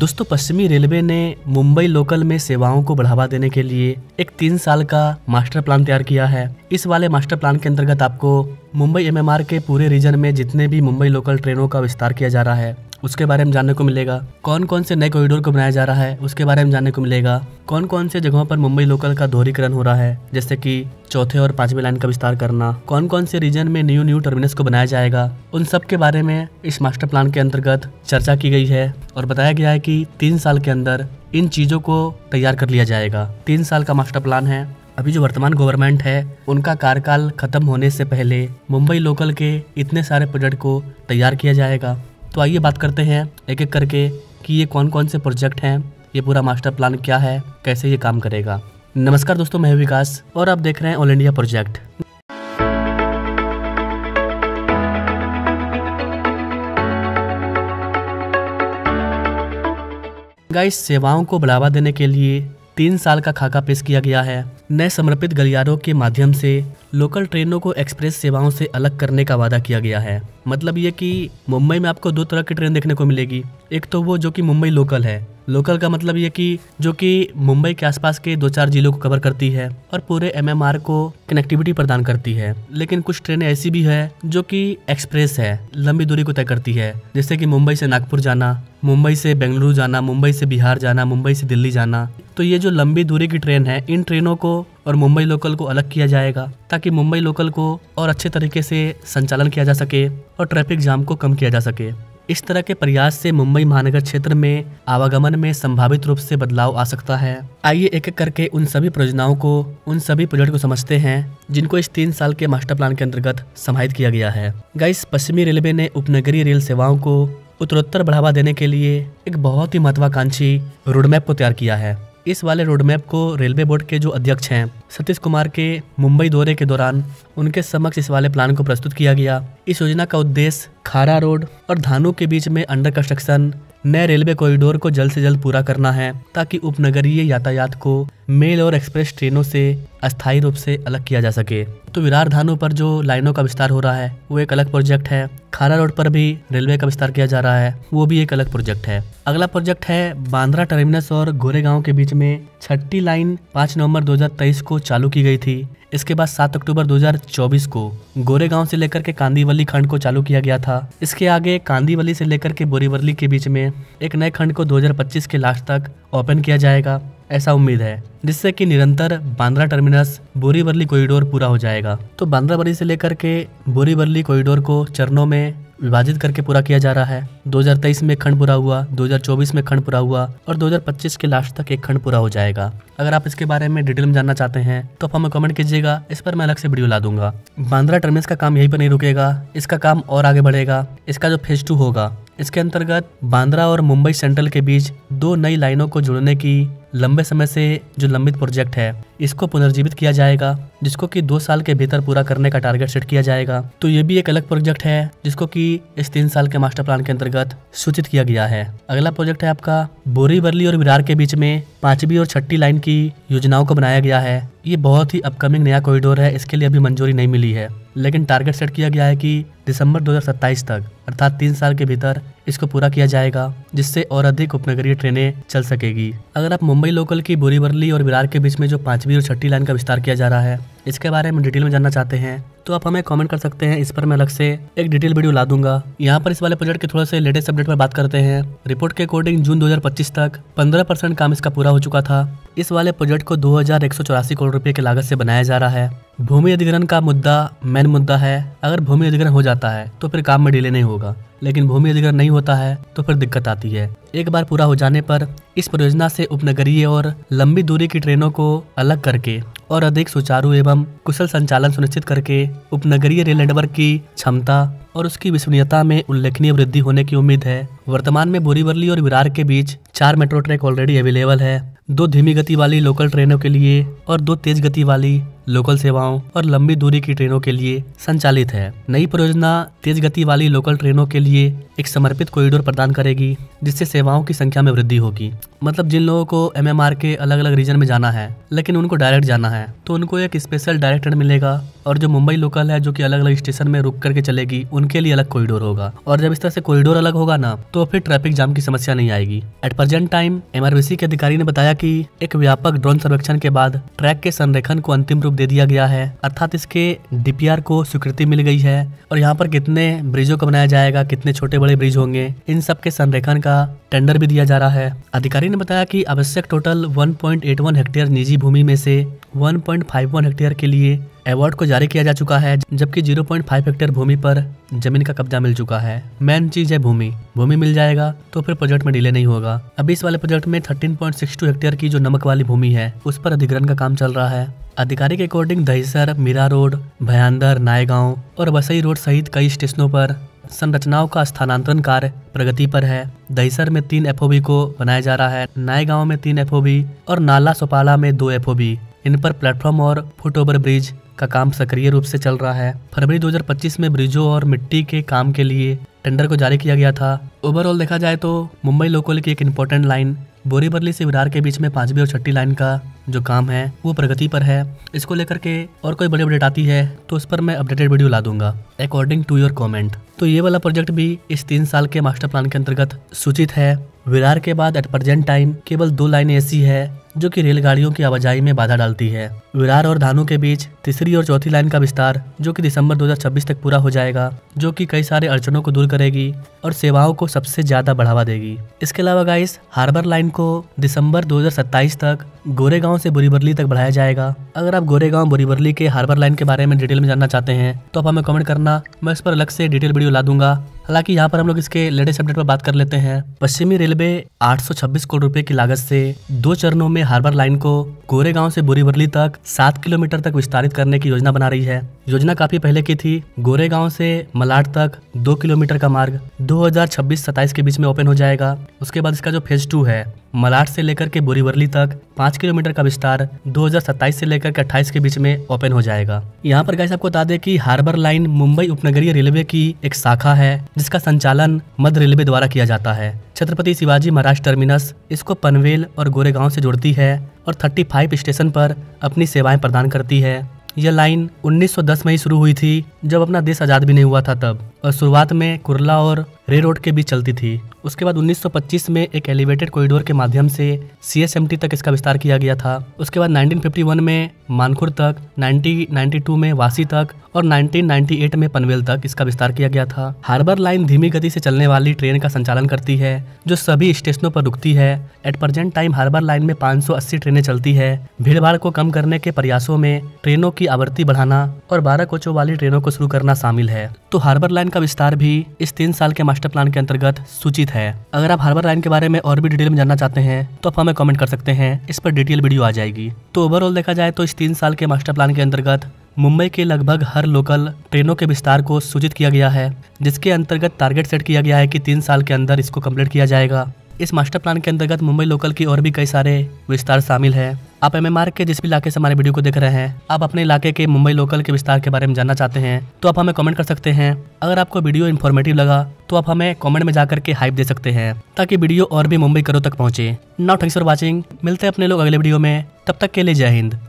दोस्तों, पश्चिमी रेलवे ने मुंबई लोकल में सेवाओं को बढ़ावा देने के लिए एक 3 साल का मास्टर प्लान तैयार किया है। इस वाले मास्टर प्लान के अंतर्गत आपको मुंबई एमएमआर के पूरे रीजन में जितने भी मुंबई लोकल ट्रेनों का विस्तार किया जा रहा है उसके बारे में जानने को मिलेगा। कौन कौन से नए कॉरिडोर को बनाया जा रहा है उसके बारे में जानने को मिलेगा। कौन कौन से जगहों पर मुंबई लोकल का दोहरीकरण हो रहा है, जैसे कि चौथे और 5वें लाइन का विस्तार करना। कौन कौन से रीजन में न्यू टर्मिनस को बनाया जाएगा, उन सब के बारे में इस मास्टर प्लान के अंतर्गत चर्चा की गई है और बताया गया है कि 3 साल के अंदर इन चीज़ों को तैयार कर लिया जाएगा। 3 साल का मास्टर प्लान है। अभी जो वर्तमान गवर्नमेंट है उनका कार्यकाल खत्म होने से पहले मुंबई लोकल के इतने सारे प्रोजेक्ट को तैयार किया जाएगा। तो आइए बात करते हैं एक एक करके कि ये कौन कौन से प्रोजेक्ट हैं, ये पूरा मास्टर प्लान क्या है, कैसे ये काम करेगा। नमस्कार दोस्तों, मैं विकास और आप देख रहे हैं ऑल इंडिया प्रोजेक्ट। गाइस, सेवाओं को बढ़ावा देने के लिए 3 साल का खाका पेश किया गया है। नए समर्पित गलियारों के माध्यम से लोकल ट्रेनों को एक्सप्रेस सेवाओं से अलग करने का वादा किया गया है। मतलब ये कि मुंबई में आपको 2 तरह की ट्रेन देखने को मिलेगी। एक तो वो जो कि मुंबई लोकल है। लोकल का मतलब ये कि जो कि मुंबई के आसपास के 2-4 जिलों को कवर करती है और पूरे एमएमआर को कनेक्टिविटी प्रदान करती है। लेकिन कुछ ट्रेनें ऐसी भी है जो कि एक्सप्रेस है, लंबी दूरी को तय करती है, जैसे कि मुंबई से नागपुर जाना, मुंबई से बेंगलुरु जाना, मुंबई से बिहार जाना, मुंबई से दिल्ली जाना। तो ये जो लंबी दूरी की ट्रेन है, इन ट्रेनों को और मुंबई लोकल को अलग किया जाएगा ताकि मुंबई लोकल को और अच्छे तरीके से संचालन किया जा सके और ट्रैफिक जाम को कम किया जा सके। इस तरह के प्रयास से मुंबई महानगर क्षेत्र में आवागमन में संभावित रूप से बदलाव आ सकता है। आइए एक एक करके उन सभी परियोजनाओं को, उन सभी प्रोजेक्ट को समझते हैं जिनको इस 3 साल के मास्टर प्लान के अंतर्गत समाहित किया गया है। गाइस, पश्चिमी रेलवे ने उपनगरीय रेल सेवाओं को उत्तरोत्तर बढ़ावा देने के लिए एक बहुत ही महत्वाकांक्षी रोडमैप को तैयार किया है। इस वाले रोडमैप को रेलवे बोर्ड के जो अध्यक्ष हैं सतीश कुमार के मुंबई दौरे के दौरान उनके समक्ष इस वाले प्लान को प्रस्तुत किया गया। इस योजना का उद्देश्य खारा रोड और धानु के बीच में अंडर कंस्ट्रक्शन नए रेलवे कॉरिडोर को जल्द से जल्द पूरा करना है ताकि उपनगरीय यातायात को मेल और एक्सप्रेस ट्रेनों से अस्थायी रूप से अलग किया जा सके। तो विरार धानु पर जो लाइनों का विस्तार हो रहा है वो एक अलग प्रोजेक्ट है। खारा रोड पर भी रेलवे का विस्तार किया जा रहा है, वो भी एक अलग प्रोजेक्ट है। अगला प्रोजेक्ट है बांद्रा टर्मिनस और गोरेगांव के बीच में 6ठी लाइन 5 नवंबर 2023 को चालू की गई थी। इसके बाद 7 अक्टूबर 2024 को गोरेगांव से लेकर के कांदीवली खंड को चालू किया गया था। इसके आगे कांदीवली से लेकर के बोरीवली के बीच में एक नए खंड को 2025 के लास्ट तक ओपन किया जाएगा, ऐसा उम्मीद है, जिससे कि निरंतर बांद्रा टर्मिनस बोरीवली कॉरिडोर पूरा हो जाएगा। तो बांद्रावली से लेकर के बोरीवली कॉरिडोर को चरणों में विभाजित करके पूरा किया जा रहा है। 2023 में खंड पूरा हुआ, 2024 में खंड पूरा हुआ और 2025 के लास्ट तक एक खंड पूरा हो जाएगा। अगर आप इसके बारे में डिटेल में जानना चाहते हैं तो आप हमें कमेंट कीजिएगा, इस पर मैं अलग से वीडियो ला दूंगा। बांद्रा टर्मिनस का काम यहीं पर नहीं रुकेगा, इसका काम और आगे बढ़ेगा। इसका जो फेज 2 होगा, इसके अंतर्गत बांद्रा और मुंबई सेंट्रल के बीच 2 नई लाइनों को जोड़ने की लंबे समय से जो लंबित प्रोजेक्ट है इसको पुनर्जीवित किया जाएगा, जिसको कि 2 साल के भीतर पूरा करने का टारगेट सेट किया जाएगा। तो ये भी एक अलग प्रोजेक्ट है जिसको कि इस 3 साल के मास्टर प्लान के अंतर्गत सूचित किया गया है। अगला प्रोजेक्ट है आपका बोरीवली और विरार के बीच में 5वीं और 6ठी लाइन की योजनाओं को बनाया गया है। ये बहुत ही अपकमिंग नया कॉरिडोर है, इसके लिए अभी मंजूरी नहीं मिली है, लेकिन टारगेट सेट किया गया है कि दिसंबर 2027 तक अर्थात 3 साल के भीतर इसको पूरा किया जाएगा, जिससे और अधिक उपनगरीय ट्रेनें चल सकेगी। अगर आप मुंबई लोकल की बोरीवली और विरार के बीच में जो 5वीं और 6ठी लाइन का विस्तार किया जा रहा है इसके बारे में डिटेल में जानना चाहते हैं तो आप हमें कमेंट कर सकते हैं, इस पर मैं अलग से एक डिटेल वीडियो ला दूंगा। यहाँ पर इस वाले प्रोजेक्ट के थोड़े से लेटेस्ट अपडेट पर बात करते हैं। रिपोर्ट के अकॉर्डिंग जून 2025 तक 15% काम इसका पूरा हो चुका था। इस वाले प्रोजेक्ट को 2184 करोड़ रुपए की लागत से बनाया जा रहा है। भूमि अधिग्रहण का मुद्दा मेन मुद्दा है। अगर भूमि अधिग्रहण हो जाता है तो फिर काम में डिले नहीं होगा, लेकिन भूमि अधिग्रहण नहीं होता है तो फिर दिक्कत आती है। एक बार पूरा हो जाने पर इस परियोजना से उपनगरीय और लंबी दूरी की ट्रेनों को अलग करके और अधिक सुचारू एवं कुशल संचालन सुनिश्चित करके उपनगरीय रेल नेटवर्क की क्षमता और उसकी विश्वसनीयता में उल्लेखनीय वृद्धि होने की उम्मीद है। वर्तमान में बोरीवली और विरार के बीच 4 मेट्रो ट्रैक ऑलरेडी अवेलेबल है, 2 धीमी गति वाली लोकल ट्रेनों के लिए और 2 तेज गति वाली लोकल सेवाओं और लंबी दूरी की ट्रेनों के लिए संचालित है। नई परियोजना तेज गति वाली लोकल ट्रेनों के लिए एक समर्पित कॉरिडोर प्रदान करेगी, जिससे सेवाओं की संख्या में वृद्धि होगी। मतलब जिन लोगों को MMR के अलग अलग रीजन में जाना है लेकिन उनको डायरेक्ट जाना है तो उनको एक स्पेशल डायरेक्ट ट्रेन मिलेगा, और जो मुंबई लोकल है जो कि अलग अलग स्टेशन में रुक करके चलेगी उनके लिए अलग कॉरिडोर होगा। और जब इस तरह से कॉरिडोर अलग होगा ना तो फिर ट्रैफिक जाम की समस्या नहीं आएगी। एट प्रेजेंट टाइम MRVC के अधिकारी ने बताया कि एक व्यापक ड्रोन सर्वेक्षण के बाद ट्रैक के संरेखन को अंतिम रूप दे दिया गया है, अर्थात इसके DPR को स्वीकृति मिल गई है। और यहाँ पर कितने ब्रिजों को बनाया जाएगा, कितने छोटे बड़े ब्रिज होंगे, इन सब के संरेखन का टेंडर भी दिया जा रहा है। अधिकारी ने बताया कि आवश्यक टोटल 1.81 हेक्टेयर निजी भूमि में से 1.51 हेक्टेयर के लिए अवार्ड को जारी किया जा चुका है, जबकि 0.5 हेक्टेयर भूमि पर जमीन का कब्जा मिल चुका है। मेन चीज है भूमि मिल जाएगा तो फिर प्रोजेक्ट में डिले नहीं होगा। अभी इस वाले प्रोजेक्ट में 13.62 हेक्टेयर की जो नमक वाली भूमि है उस पर अधिग्रहण का काम चल रहा है। अधिकारी के अकॉर्डिंग दहिसर, मीरा रोड, भयांदर, नायगांव और वसई रोड सहित कई स्टेशनों पर संरचनाओं का स्थानांतरण कार्य प्रगति पर है। दहिसर में 3 FOB को बनाया जा रहा है, नायगांव में 3 FOB और नाला सोपाला में 2 FOB। इन पर प्लेटफॉर्म और फुट ओवर ब्रिज का काम सक्रिय रूप से चल रहा है। फरवरी 2025 में ब्रिजों और मिट्टी के काम के लिए टेंडर को जारी किया गया था। ओवरऑल देखा जाए तो मुंबई लोकल की एक इम्पोर्टेंट लाइन बोरीवली से विरार के बीच में 5वीं और 6ठी लाइन का जो काम है वो प्रगति पर है। इसको लेकर के और कोई बड़ी अपडेट आती है तो उस पर मैं अपडेटेड वीडियो ला दूंगा अकॉर्डिंग टू योर कमेंट। तो ये वाला प्रोजेक्ट भी इस 3 साल के मास्टर प्लान के अंतर्गत सूचित है। विरार के बाद एट प्रेजेंट टाइम केवल 2 लाइनें ऐसी है जो कि रेलगाड़ियों की आवाजाही में बाधा डालती है। विरार और धानु के बीच तीसरी और चौथी लाइन का विस्तार जो कि दिसंबर 2026 तक पूरा हो जाएगा, जो कि कई सारे अड़चनों को दूर करेगी और सेवाओं को सबसे ज्यादा बढ़ावा देगी। इसके अलावा गाइस हार्बर लाइन को दिसंबर 2027 तक गोरेगांव से बोरीवली तक बढ़ाया जाएगा। अगर आप गोरेगांव बोरीवली के हार्बर लाइन के बारे में डिटेल में जानना चाहते हैं तो आप हमें कमेंट करना, मैं इस पर अलग से डिटेल वीडियो ला दूंगा। हालांकि यहाँ पर हम लोग इसके लेटेस्ट अपडेट पर बात कर लेते हैं। पश्चिमी रेलवे 826 करोड़ रुपए की लागत से 2 चरणों में हार्बर लाइन को गोरेगांव से बोरीवली तक 7 किलोमीटर तक विस्तारित करने की योजना बना रही है। योजना काफी पहले की थी। गोरेगांव से मलाड तक 2 किलोमीटर का मार्ग 2026-27 के बीच में ओपन हो जाएगा। उसके बाद इसका जो फेज 2 है मलाड से लेकर के बोरीवली तक 5 किलोमीटर का विस्तार 2027 से लेकर के 28 के बीच में ओपन हो जाएगा। यहाँ पर गाइस आपको बता दें कि हार्बर लाइन मुंबई उपनगरीय रेलवे की एक शाखा है जिसका संचालन मध्य रेलवे द्वारा किया जाता है। छत्रपति शिवाजी महाराज टर्मिनस इसको पनवेल और गोरेगांव से जोड़ती है और 35 स्टेशन पर अपनी सेवाएं प्रदान करती है। यह लाइन 1910 में ही शुरू हुई थी जब अपना देश आज़ाद भी नहीं हुआ था तब, और शुरुआत में कुर्ला और रे रोड के बीच चलती थी। उसके बाद 1925 में एक एलिवेटेड कॉरिडोर के माध्यम से CSMT तक इसका विस्तार किया गया था। उसके बाद 1951 में मानखुर तक, 1992 में वासी तक और 1998 में पनवेल तक इसका विस्तार किया गया था। हार्बर लाइन धीमी गति से चलने वाली ट्रेन का संचालन करती है जो सभी स्टेशनों पर रुकती है। At present time harbour line में 580 ट्रेनें चलती है। भीड़ भाड़ को कम करने के प्रयासों में ट्रेनों की आवृत्ति बढ़ाना और 12 कोचों वाली ट्रेनों को शुरू करना शामिल है। तो हार्बर लाइन का विस्तार भी इस 3 साल के मास्टर प्लान के अंतर्गत सूचित है। अगर आप हार्बर लाइन के बारे में और भी डिटेल में जानना चाहते हैं तो आप हमें कमेंट कर सकते हैं, इस पर डिटेल वीडियो आ जाएगी। तो ओवरऑल देखा जाए तो इस 3 साल के मास्टर प्लान के अंतर्गत मुंबई के लगभग हर लोकल ट्रेनों के विस्तार को सूचित किया गया है, जिसके अंतर्गत टारगेट सेट किया गया है कि 3 साल के अंदर इसको कंप्लीट किया जाएगा। इस मास्टर प्लान के अंतर्गत मुंबई लोकल की और भी कई सारे विस्तार शामिल है। आप MMR के जिस भी इलाके से हमारे वीडियो को देख रहे हैं, आप अपने इलाके के मुंबई लोकल के विस्तार के बारे में जानना चाहते हैं तो आप हमें कमेंट कर सकते हैं। अगर आपको वीडियो इन्फॉर्मेटिव लगा तो आप हमें कमेंट में जाकर के हाइप दे सकते हैं ताकि वीडियो और भी मुंबई करो तक पहुंचे। Now thanks for watching. मिलते हैं अपने लोग अगले वीडियो में, तब तक के लिए जय हिंद।